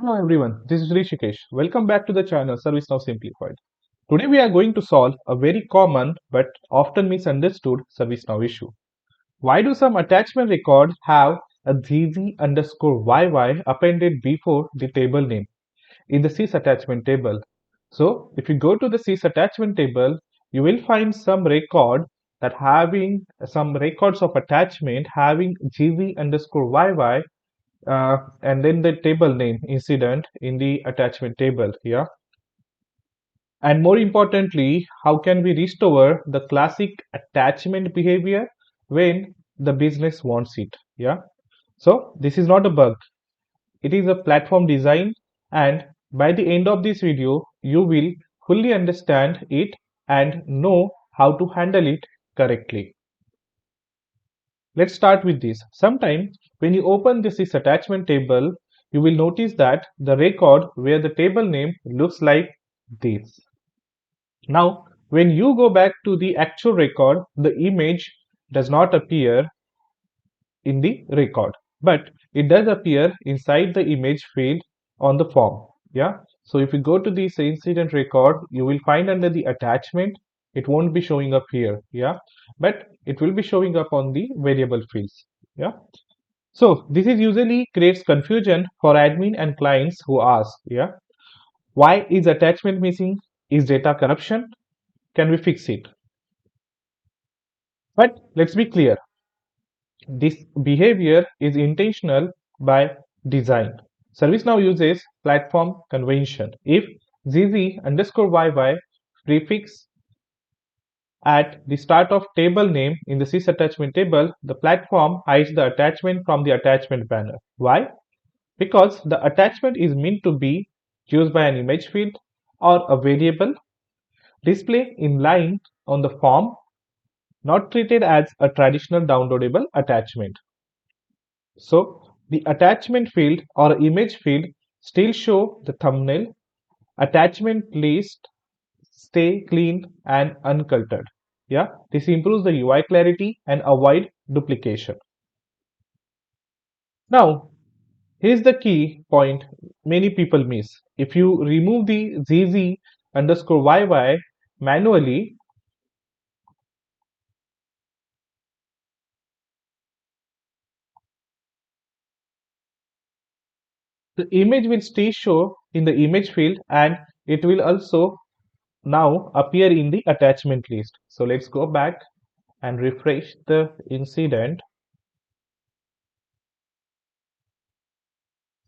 Hello everyone, this is Rishikesh. Welcome back to the channel ServiceNow Simplified. Today we are going to solve a very common but often misunderstood ServiceNow issue. Why do some attachment records have a ZZ underscore YY appended before the table name in the sys attachment table? So if you go to the sys attachment table, you will find some record that having some records of attachment having GZ underscore YY and then the table name incident in the attachment table here. And more importantly, how can we restore the classic attachment behavior when the business wants it? Yeah. So this is not a bug. It is a platform design, and by the end of this video, you will fully understand it and know how to handle it correctly. Let's start with this. Sometimes when you open this attachment table, you will notice that the record where the table name looks like this. Now, when you go back to the actual record, the image does not appear in the record, but it does appear inside the image field on the form. Yeah. So if you go to this incident record, you will find under the attachment, it won't be showing up here. Yeah. But it will be showing up on the variable fields. Yeah. So this is usually creates confusion for admin and clients who ask, yeah, why is attachment missing? Is data corruption? Can we fix it? But let's be clear, this behavior is intentional by design. ServiceNow uses platform convention. If ZZ underscore YY prefix at the start of table name in the sys attachment table, the platform hides the attachment from the attachment banner. Why? Because the attachment is meant to be used by an image field or a variable display in line on the form, not treated as a traditional downloadable attachment. So the attachment field or image field still show the thumbnail, attachment list stay clean and uncluttered. Yeah, this improves the UI clarity and avoid duplication. Now, here's the key point many people miss. If you remove the ZZ underscore YY manually, the image will stay show in the image field and it will also now appear in the attachment list. So let's go back and refresh the incident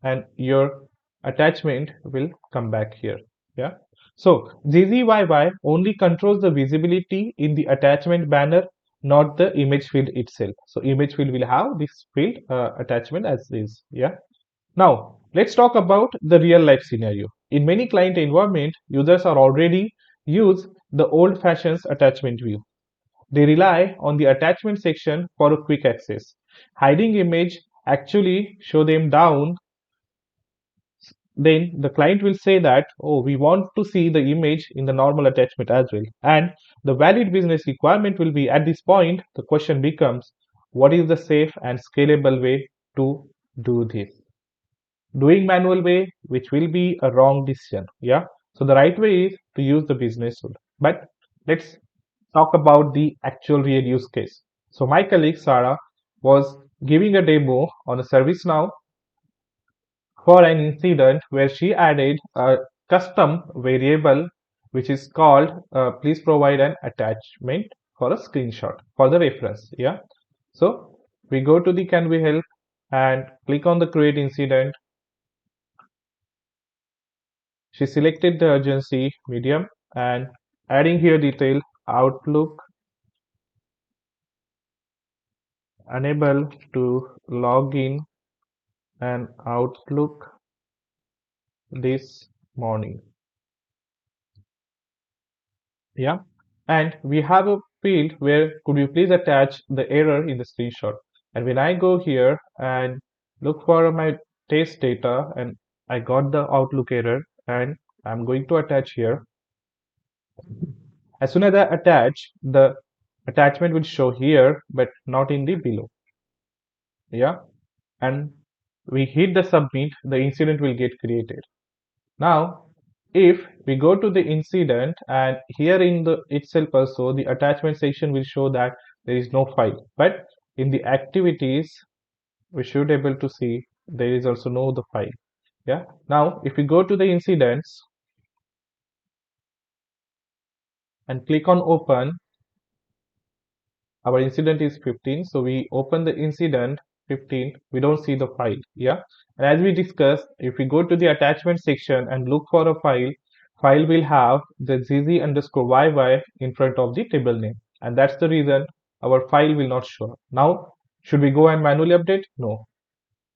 and your attachment will come back here. Yeah. So ZZYY only controls the visibility in the attachment banner, not the image field itself. So image field will have this field attachment as is. Yeah. Now let's talk about the real life scenario. In many client environment, users are already use the old fashioned attachment view. They rely on the attachment section for a quick access. Hiding image actually show them down. Then the client will say that, oh, we want to see the image in the normal attachment as well. And the valid business requirement will be at this point, the question becomes, what is the safe and scalable way to do this? Doing manual way, which will be a wrong decision. Yeah. So the right way is to use the business rule. But let's talk about the actual real use case. So my colleague Sarah was giving a demo on a ServiceNow for an incident where she added a custom variable which is called please provide an attachment for a screenshot for the reference. Yeah. So we go to the can we help and click on the create incident. She selected the urgency medium and adding here detail Outlook unable to log in and Outlook this morning. Yeah. And we have a field where could you please attach the error in the screenshot. And when I go here and look for my test data and I got the Outlook error and I'm going to attach here. As soon as I attach, the attachment will show here, but not in the below. Yeah. And we hit the submit, the incident will get created. Now, if we go to the incident and here in the itself also the attachment section will show that there is no file, but in the activities we should able to see there is also no the file. Yeah. Now, if we go to the incidents and click on open, our incident is 15, so we open the incident 15, we don't see the file. Yeah, and as we discussed, if we go to the attachment section and look for a file will have the zz underscore yy in front of the table name, and that's the reason our file will not show up. Now, should we go and manually update? No,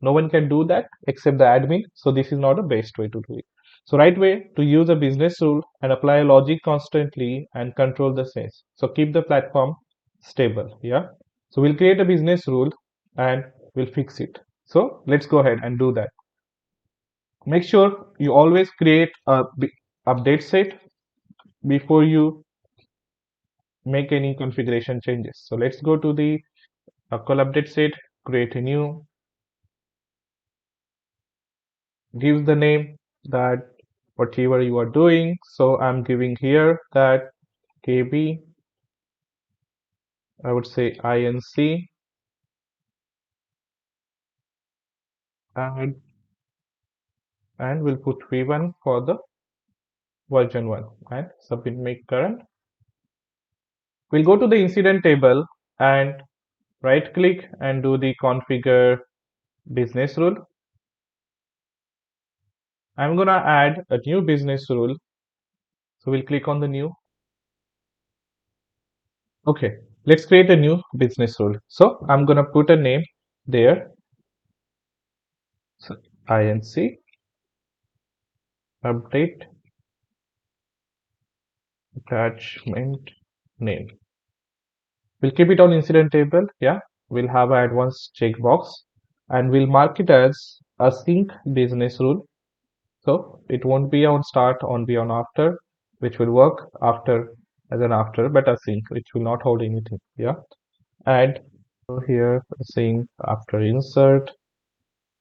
no one can do that except the admin, so this is not the best way to do it. So right way to use a business rule and apply a logic constantly and control the sense, so keep the platform stable. Yeah, so we'll create a business rule and we'll fix it. So let's go ahead and do that. Make sure you always create a update set before you make any configuration changes. So let's go to the call update set, create a new, give the name that whatever you are doing. So I'm giving here that KB, I would say INC, and we'll put V1 for the version 1 and submit make current. We'll go to the incident table and right click and do the configure business rule. I'm gonna add a new business rule. So we'll click on the new. Okay, let's create a new business rule. So I'm gonna put a name there. So INC update attachment name. We'll keep it on incident table. Yeah, we'll have an advanced checkbox and we'll mark it as async business rule. So it won't be on start, on be on after, which will work after as an after, but async, which will not hold anything. Yeah, add here async after insert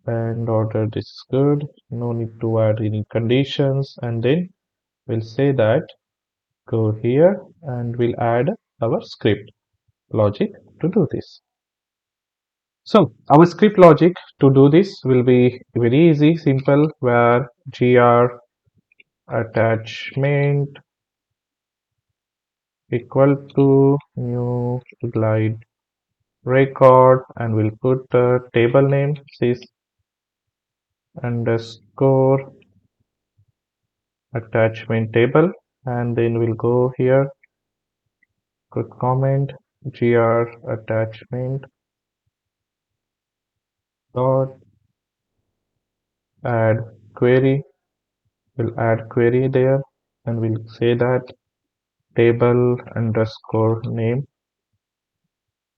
and order. This is good. No need to add any conditions, and then we'll say that go here and we'll add our script logic to do this. So our script logic to do this will be very easy, simple, where gr attachment equal to new glide record, and we'll put the table name sys underscore attachment table, and then we'll go here, quick comment gr attachment dot add query. We'll add query there and we'll say that table underscore name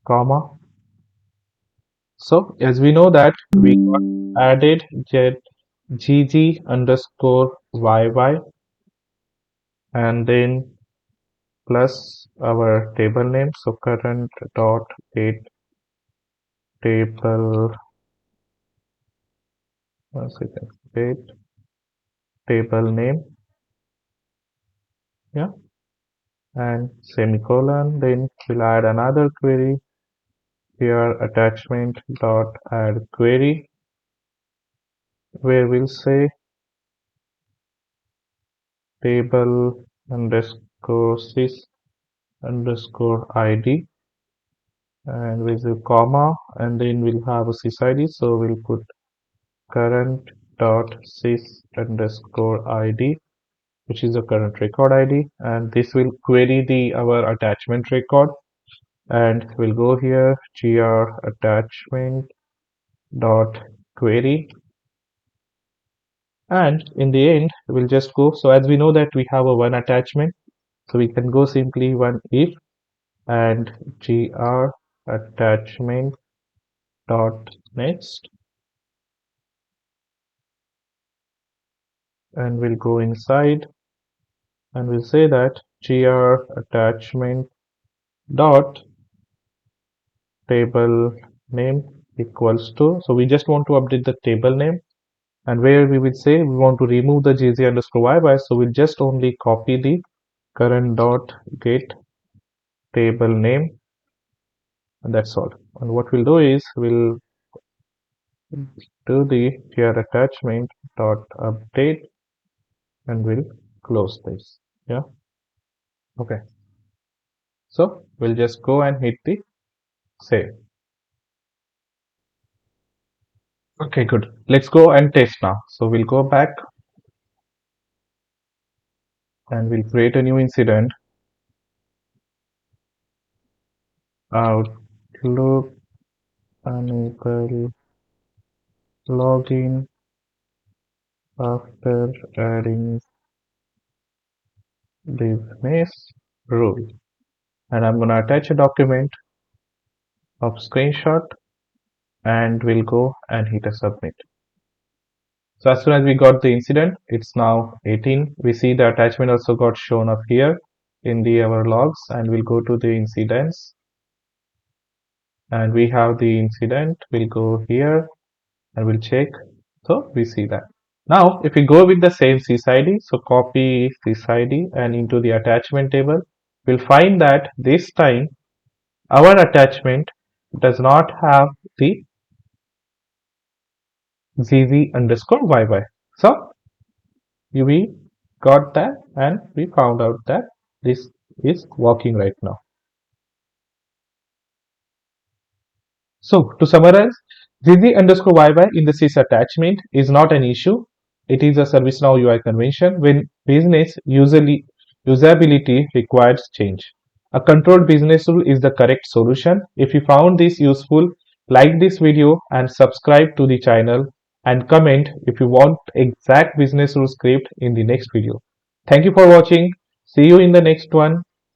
comma. So as we know that we got added get gg underscore yy and then plus our table name. So current dot date table, one second, date table name, yeah, and semicolon. Then we'll add another query here, attachment dot add query, where we'll say table underscore sys underscore id, and with a comma, and then we'll have a sys id. So we'll put current dot sys underscore id, which is the current record id, and this will query the our attachment record. And we'll go here gr attachment dot query, and in the end we'll just go. So as we know that we have a one attachment, so we can go simply one if and gr attachment dot next, and we'll go inside and we'll say that gr attachment dot table name equals to, so we just want to update the table name, and where we will say we want to remove the gz underscore yy, so we'll just only copy the current dot get table name, and that's all. And what we'll do is we'll do the here attachment dot update, and we'll close this. Yeah, okay. So we'll just go and hit the save. Okay, good. Let's go and test now. So we'll go back and we'll create a new incident. Outlook unable login after adding business rule. And I'm gonna attach a document of screenshot, and we'll go and hit a submit. So as soon as we got the incident, it's now 18. We see the attachment also got shown up here in the our logs, and we'll go to the incidents, and we have the incident. We'll go here and we'll check. So we see that. Now if we go with the same sysid, so copy sysid and into the attachment table, we'll find that this time our attachment does not have the zz underscore yy. So we got that, and we found out that this is working right now. So to summarize, ZZ underscore YY in the sys attachment is not an issue. It is a ServiceNow UI convention when business usability requires change. A controlled business rule is the correct solution. If you found this useful, like this video and subscribe to the channel, and comment if you want exact business rule script in the next video. Thank you for watching. See you in the next one.